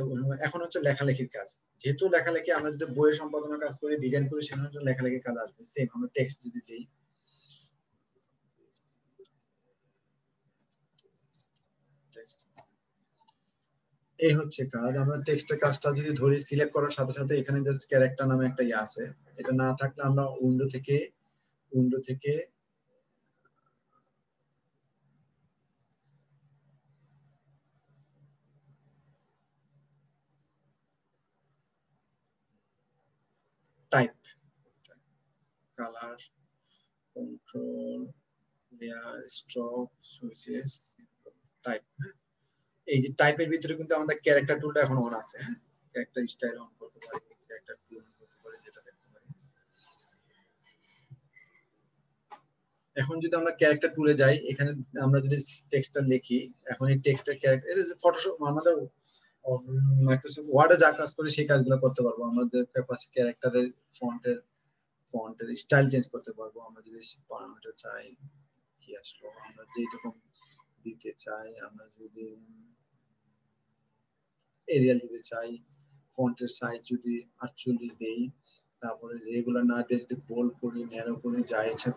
এখন হচ্ছে লেখালেখির কাজ, যেহেতু লেখালেখি আমরা যদি বইয়ের সম্পাদনার কাজ করি, ডিজাইন করি, সেখানে হচ্ছে লেখালেখির কাজ আসবে। সেম আমরা টেক্সট যদি দিই, এই হচ্ছে কাজ। আমরা টেক্সটের কাজটা যদি ধরি, সিলেক্ট করার সাথে সাথে এখানে জাস্ট ক্যারেক্টার নামে একটা ইয়ে আছে, এটা না থাকলে আমরা উইন্ডো থেকে type, colour, control, layer, stroke, switches, type. এই যে টাইপের ভিতরে কিন্তু আমাদের ক্যারেক্টার টুলটা এখন অন আছে। হ্যাঁ, ক্যারেক্টার স্টাইল অন করতে পারি, ক্যারেক্টার টুল অন করতে পারি, যেটা দেখতে পারি। এখন যদি আমরা ক্যারেক্টার টুলে যাই, এখানে আমরা যদি টেক্সটটা লিখি, এখন এই টেক্সটের ক্যারেক্টার, এটা যে ফটোশপ আমাদের মাইক্রোসফট ওয়ার্ডে যা কাজ করে সেই কাজগুলো করতে পারবো। আমাদের ক্যাপাসিটি ক্যারেক্টারের ফন্টের স্টাইল চেঞ্জ করতে পারবো। আমরা যদি প্যারামিটার চাই, কি আসলো, আমরা যেরকম দিতে চাই, আমরা যদি এরিয়াল দিতে চাই, ফন্টের সাইজ যদি 48 দেই, তারপরে রেগুলার না দিয়ে যদি বোল্ড করি, ন্যারো করি, যা ইচ্ছা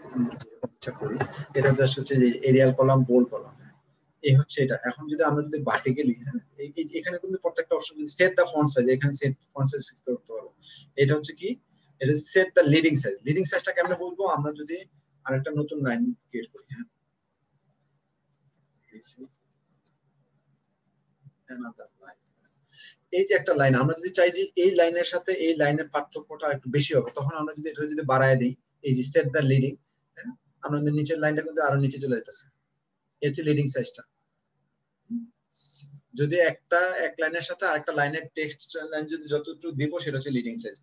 করি, এটা জাস্ট হচ্ছে যে এরিয়াল কলাম, বোল্ড কলাম। এই হচ্ছে এটা। এখন যদি আমরা যদি ভার্টিক্যালি, হ্যাঁ, এখানে কিন্তু প্রত্যেকটা অপশন যদি সেট দা ফন্ট সাইজ, এখানে সেট ফন্ট সাইজ সেট করতে পারবো। এটা হচ্ছে কি, এটা সেট দা লিডিং সাইজ। লিডিং সাইজটা কেমনে বলবো, আমরা যদি আরেকটা নতুন লাইন ক্রিয়েট করি, হ্যাঁ, এই যে একটা লাইন, আমরা যদি চাই যে এই লাইনের সাথে এই লাইনের পার্থক্যটা একটু বেশি হবে, তখন আমরা যদি এটা যদি বাড়ায় দিই, এই যে সেট দা লিডিং, আমরা নিচের লাইনটা কিন্তু আরো নিচে চলে যেতেছে। এই হচ্ছে লিডিং সাইজটা। যদি এক লাইনের সাথে আরেকটা লাইনের টেক্সট লাইন যদি যতটুকু দিব, সেটা হচ্ছে লিডিং সাইজ।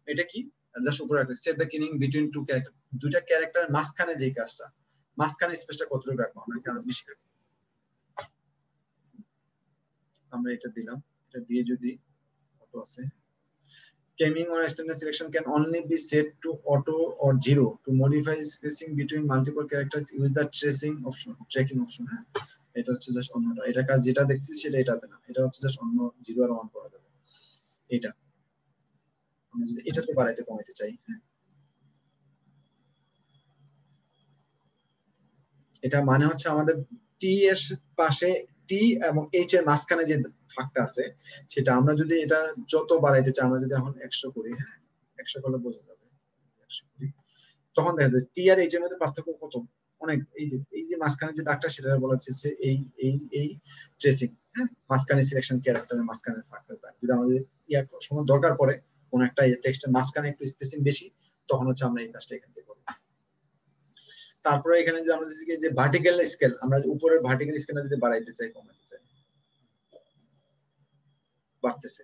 এটা কি, জাস্ট উপরে রাখতে সেট দা কিনিং বিটুইন টু ক্যারেক্টার, দুইটা ক্যারেক্টারের মাঝখানে যে কাজটা, মাঝখানে স্পেসটা কতটুকু রাখবো, আমরা কি আরো বেশি রাখবো, আমরা এটা দিলাম। এটা দিয়ে যদি অটো আছে, Gaming or external selection can only be set to auto or zero. To modify spacing between multiple characters, use the tracking option. হ্যাঁ, এটা হচ্ছে জাস্ট অন্যটা। এটা কাজ যেটা দেখছি সেটা এটাতে না, এটা হচ্ছে জাস্ট অন্য 0 আর 1 করা যাবে। এটা আমরা যদি এটাতে বাড়াইতে কমাইতে চাই, হ্যাঁ, এটা মানে হচ্ছে আমাদের টি এর পাশে, টি এবং এইচ এর মাঝখানে যে ফাঁকটা আছে, সেটা আমরা যদি এটা যত বাড়াইতে চাই, আমরা যদি এখন 100 করি, হ্যাঁ, 100 করলে বোঝা যাবে, 100 করি, তখন দেখা যায় টি আর এইচ এর মধ্যে পার্থক্য কত, অনেক। এই যে মাঝখানে যে দাগটা, সেটা বলা হচ্ছে এই ট্রেসিং। হ্যাঁ, মাঝখানে সিলেকশন, ক্যারেক্টারের মাঝখানে ফাঁকটা দাগ। যদি আমাদের ইয়ার সময় দরকার পড়ে কোন একটা টেক্সটের মাঝখানে একটু স্পেসিং বেশি, তখন হচ্ছে আমরা এই কাজটা এখান থেকে করবো। তারপরে এখানে যে আমরা যে ভার্টিক্যাল স্কেল, আমরা উপরের ভার্টিক্যাল স্কেলটা যদি বাড়াইতে চাই, কমাতে চাই, বাড়তেছে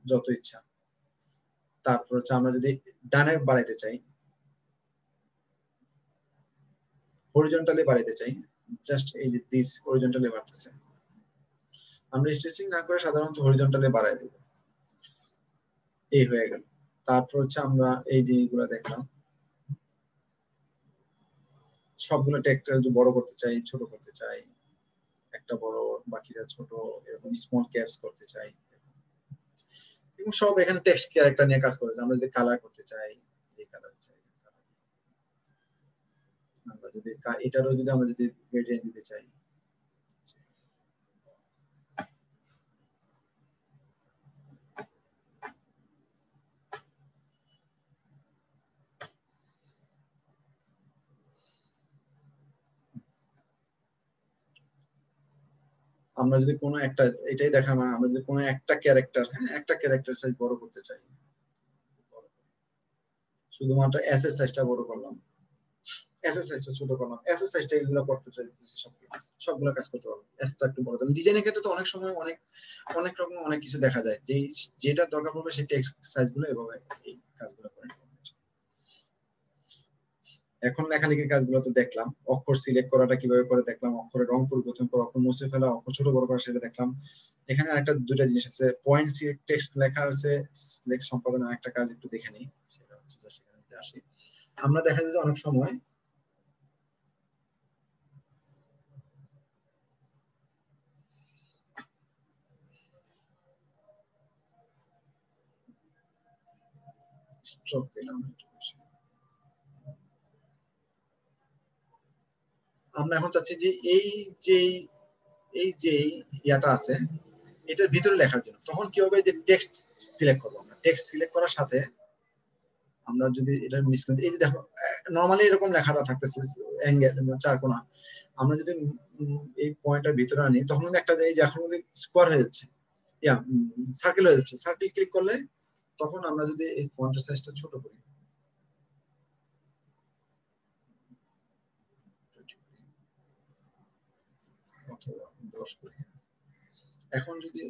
যত ইচ্ছা। তারপর হচ্ছে আমরা যদি ডানে বাড়াইতে চাই, হরিজন্টালি বাড়াইতে চাই, জাস্ট এই যে দিস হরিজন্টালি বাড়তেছে, আমরা স্ট্রেচিং না করে সাধারণত হরিজন্টালি বাড়াই দেব, এই হয়ে গেল। তারপর হচ্ছে আমরা এই জিনিসগুলো দেখলাম, সবগুলো টেক্সট বড় করতে চাই, ছোট করতে চাই, একটা বড় বাকিটা ছোট, এরকম স্মল ক্যাপস করতে চাই, এবং সব এখানে টেক্সট ক্যারেক্টার নিয়ে কাজ করতে চাই। আমরা যদি কালার করতে চাই, যে কালার চাই, আমরা যদি এটারও যদি আমরা যদি গ্রেডিয়েন্ট দিতে চাই, আমরা যদি কোনো একটা, এটাই দেখা, মানে আমরা যদি কোনো একটা ক্যারেক্টার, হ্যাঁ একটা ক্যারেক্টার সাইজ বড় করতে চাই, শুধুমাত্র এস এর সাইজটা বড় করলাম, এস এর সাইজটা ছোট করলাম, এস এর সাইজটা এগুলো করতে চাই, সবগুলো কাজ করতে পারবো। এসটা একটু বড় করলাম। ডিজাইনের ক্ষেত্রে তো অনেক সময় অনেক অনেক রকম অনেক কিছু দেখা যায়, যে যেটা দরকার পড়বে সেই টেক্সট সাইজগুলো এভাবে এই কাজগুলো করে। এখন লেখালেখির কাজগুলো তো দেখলাম, অক্ষর সিলেক্ট করাটা কিভাবে করে দেখলাম, অক্ষরের রং পরিবর্তন করা, অক্ষর মুছে ফেলা, অক্ষর ছোট বড় করা, সেটা দেখলাম। এখানে আরেকটা দুইটা জিনিস আছে, পয়েন্ট টেক্সট লেখা আছে, সিলেক্ট সম্পাদন আরেকটা কাজ একটু দেখে নিই, সেটা হচ্ছে সেখানে আসি। আমরা দেখা যায় যে অনেক সময় স্ট্রোক দিলাম, আমরা এখন চাচ্ছি যে যে এই যে ইয়াটা আছে এটার ভিতরে লেখার জন্য, তখন কি হবে, যে টেক্সট সিলেক্ট করবো। আমরা টেক্সট সিলেক্ট করার সাথে আমরা যদি এটা মিস করি, এই যে দেখো নরমালি এরকম লেখাটা থাকতেছে অ্যাঙ্গেল চারকোনা, আমরা যদি এই পয়েন্টের ভিতরে আনি, তখন একটা এই যে এখন স্কোয়ার হয়ে যাচ্ছে, ইয়া সার্কেল হয়ে যাচ্ছে, সার্কেল ক্লিক করলে তখন আমরা যদি এই ফন্টের সাইজটা ছোট করি, অথবা 10 করি, এখন যদি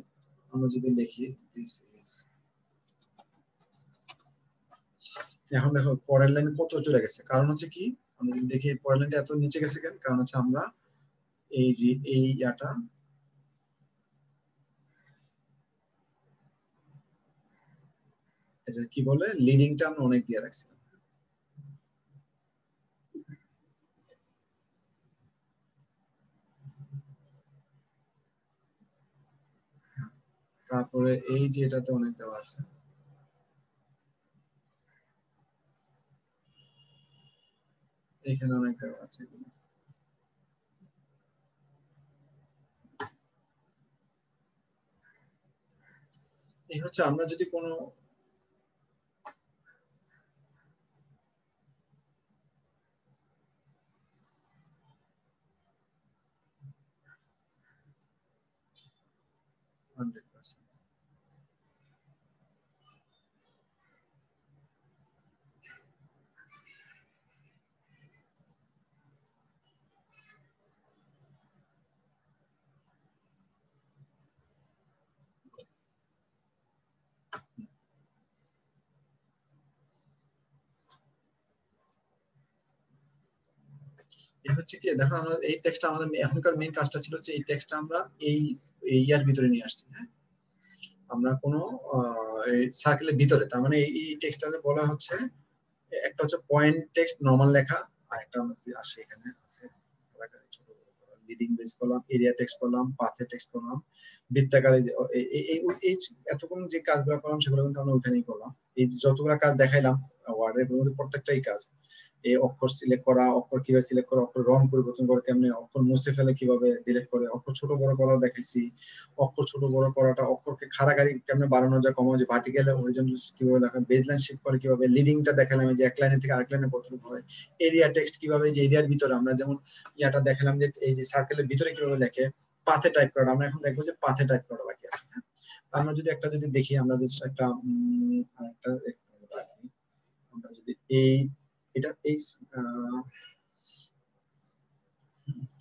আমরা যদি লিখি দিস ইজ, এখন দেখো পরের লাইন কত চলে গেছে, কারণ হচ্ছে কি, আমরা যদি দেখি পরের লাইনটা এত নিচে গেছে কেন, কারণ হচ্ছে আমরা এই যে এই ইয়াটা, এটা কি বলে, লিডিংটা আমরা অনেক দিয়ে রাখছি। তারপরে এই যে এটাতে অনেক দেওয়া আছে, এখানে অনেক দেওয়া আছে, এই হচ্ছে আমরা যদি কোনো হচ্ছে কি, দেখো আমরা এই টেক্সটটা, আমাদের এখনকার মেইন কাজটা ছিল যে এই টেক্সটটা আমরা এই ইয়ার ভিতরে নিয়ে আসছি, হ্যাঁ আমরা কোনো সার্কেলের ভিতরে, তার মানে এই টেক্সটটাকে বলা হচ্ছে, একটা হচ্ছে পয়েন্ট টেক্সট নরমাল লেখা, আর একটা আমরা যদি আসি এখানে আছে লিডিং বেস করলাম, এরিয়া টেক্সট করলাম, পাথে টেক্সট করলাম, বৃত্তাকারে এই এতক্ষণ যে কাজগুলো করলাম সেগুলো কিন্তু আমরা ওখানেই করলাম। এই যতগুলো কাজ দেখাইলাম ওয়ার্ডের মধ্যে প্রত্যেকটাই কাজ, এই অক্ষর সিলেক্ট করা, অক্ষর কিভাবে সিলেক্ট করা, অক্ষর রং পরিবর্তন করে কেমনে, অক্ষর মুছে ফেলে কিভাবে ডিলিট করে, অক্ষর ছোট বড় করা দেখাইছি, অক্ষর ছোট বড় করাটা, অক্ষরকে খাড়াগাড়ি কেমনে বাড়ানো যায় কমানো যায়, ভার্টিক্যাল হরিজন্টাল কিভাবে লেখা, বেজ লাইন শিফট করে কিভাবে, লিডিংটা দেখালাম যে এক লাইনে থেকে আরেক লাইনে কতটুকু হয়, এরিয়া টেক্সট কিভাবে, যে এরিয়ার ভিতরে আমরা যেমন ইয়াটা দেখালাম যে এই যে সার্কেলের ভিতরে কিভাবে লেখে, পাথে টাইপ করা, আমরা এখন দেখবো যে পাথে টাইপ করা বাকি আছে। আমরা যদি একটা যদি দেখি, আমরা একটা আরেকটা আমরা যদি এই এটা এই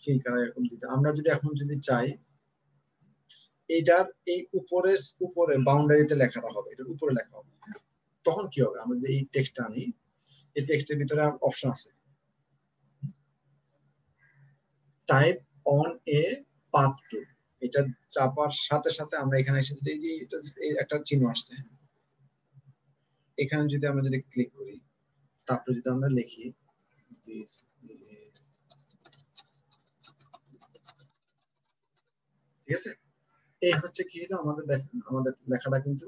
ফিল কালার এরকম দিতে, আমরা যদি এখন যদি চাই এইটার এই উপরে উপরে বাউন্ডারিতে লেখাটা হবে, এটার উপরে লেখা হবে, তখন কি হবে, আমরা যদি এই টেক্সটটা আনি, এই টেক্সটের ভিতরে অপশন আছে type on a path to, এটা চাপার সাথে সাথে আমরা এখানে এসে এই যে একটা চিহ্ন আসছে, এখানে যদি আমরা যদি ক্লিক করি, তারপরে যদি আমরা লিখি দিস ইজ, ঠিক আছে, এই হচ্ছে কি হলো আমাদের, দেখেন আমাদের লেখাটা কিন্তু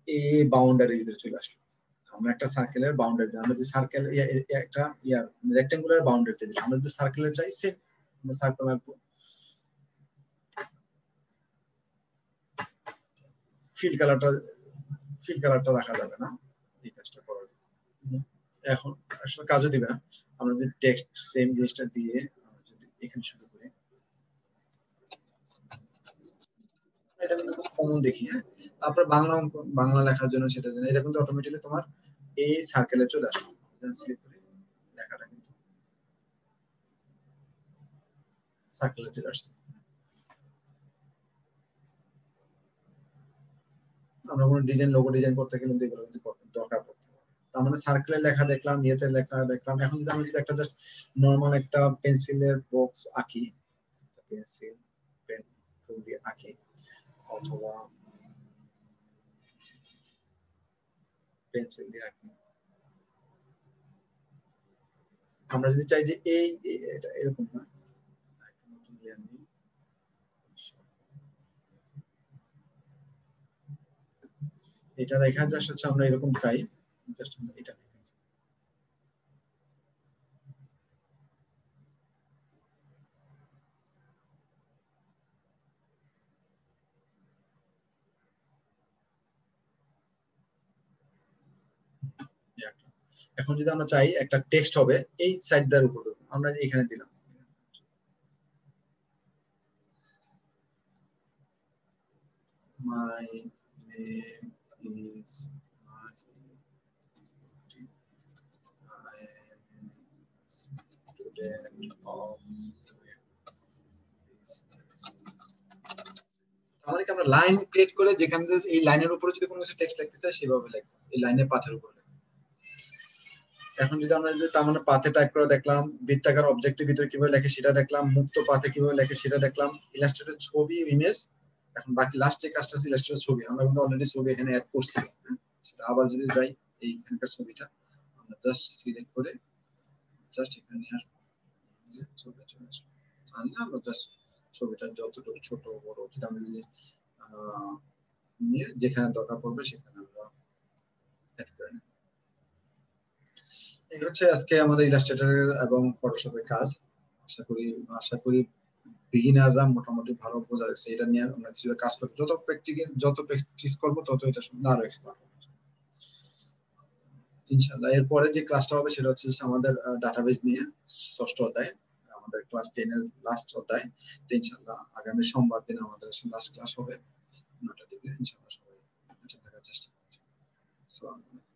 এই বাউন্ডারির ভিতরে চলে আসলো। আমরা একটা সার্কেলের বাউন্ডারি, আমরা যদি সার্কেল একটা রেক্টেঙ্গুলার বাউন্ডারিতে দিই, আমরা যদি সার্কেলের চাই সেম সার্কেল আঁকবো, ফিল কালারটা রাখা যাবে না, এই কাজটা করার এখন আসলে কাজও দিবে না। আমরা যদি টেক্সট সেম জিনিসটা দিয়ে যদি এখানে শুরু করি, এটা কিন্তু খুব কমন দেখি, হ্যাঁ। তারপরে বাংলা লেখার জন্য সেটা জন্য এটা কিন্তু অটোমেটিক্যালি তোমার এই সার্কেলে চলে আসবে, লেখাটা কিন্তু সার্কেলে চলে আসছে। আমরা কোনো ডিজাইন, লোগো ডিজাইন করতে গেলে এগুলো কিন্তু দরকার পড়তে পারে। তার মানে সার্কেলের লেখা দেখলাম, ইয়েতে লেখা দেখলাম, এখন যদি আমি যদি একটা জাস্ট নরমাল একটা পেন্সিলের বক্স আঁকি, পেন্সিল পেন দিয়ে আঁকি, অথবা পেন্সিল দিয়ে আঁকি, আমরা যদি চাই যে এই এটা এরকম না, এটা রেখা জাস্ট হচ্ছে আমরা এরকম চাই, জাস্ট এটা এখন যদি আমরা চাই একটা টেক্সট হবে এই সাইডটার উপর, আমরা এখানে দিলাম my name is, I am student of, তাহলে কি আমরা লাইন ক্রিয়েট করে যেখানে এই লাইনের উপরে যদি কোনো কিছু টেক্সট লিখতে চাই সেভাবে লিখব, এই লাইনের পাথের উপরে। এখন যদি আমরা যদি তার মানে পাথে টাইপ করে দেখলাম, বৃত্তাকার অবজেক্টের ভিতরে কিভাবে লেখে সেটা দেখলাম, মুক্ত পাথে কিভাবে লেখে সেটা দেখলাম, ইলাস্ট্রেটর ছবি ইমেজ, এখন বাকি লাস্ট যে কাজটা আছে ইলাস্ট্রেটর ছবি, আমরা কিন্তু অলরেডি ছবি এখানে অ্যাড করছি, সেটা আবার যদি যাই এইখানকার ছবিটা আমরা জাস্ট সিলেক্ট করে জাস্ট এখানে আর ছবিটা চলে আসবে, আমরা জাস্ট ছবিটা যতটুকু ছোট বড় যদি আমরা যদি নিয়ে যেখানে দরকার পড়বে সেখানে আমরা অ্যাড করে নেব। এই হচ্ছে আজকে আমাদের ইলাস্ট্রেটর এবং ফটোশপের কাজ। আশা করি বিগিনাররা মোটামুটি ভালো বোঝা যাচ্ছে, এটা নিয়ে আমরা কিছুটা কাজ করব, যত প্র্যাকটিস করব তত এটা সম্বন্ধে আরো এক্সপার্ট হব ইনশাআল্লাহ। এরপরে যে ক্লাসটা হবে সেটা হচ্ছে আমাদের ডাটাবেস নিয়ে, ষষ্ঠ অধ্যায়, আমাদের ক্লাস 10 এর লাস্ট অধ্যায়। ইনশাআল্লাহ আগামী সোমবার দিন আমাদের লাস্ট ক্লাস হবে 9টা থেকে, ইনশাআল্লাহ সবাই এটা দেখার চেষ্টা করব। আসসালামু আলাইকুম।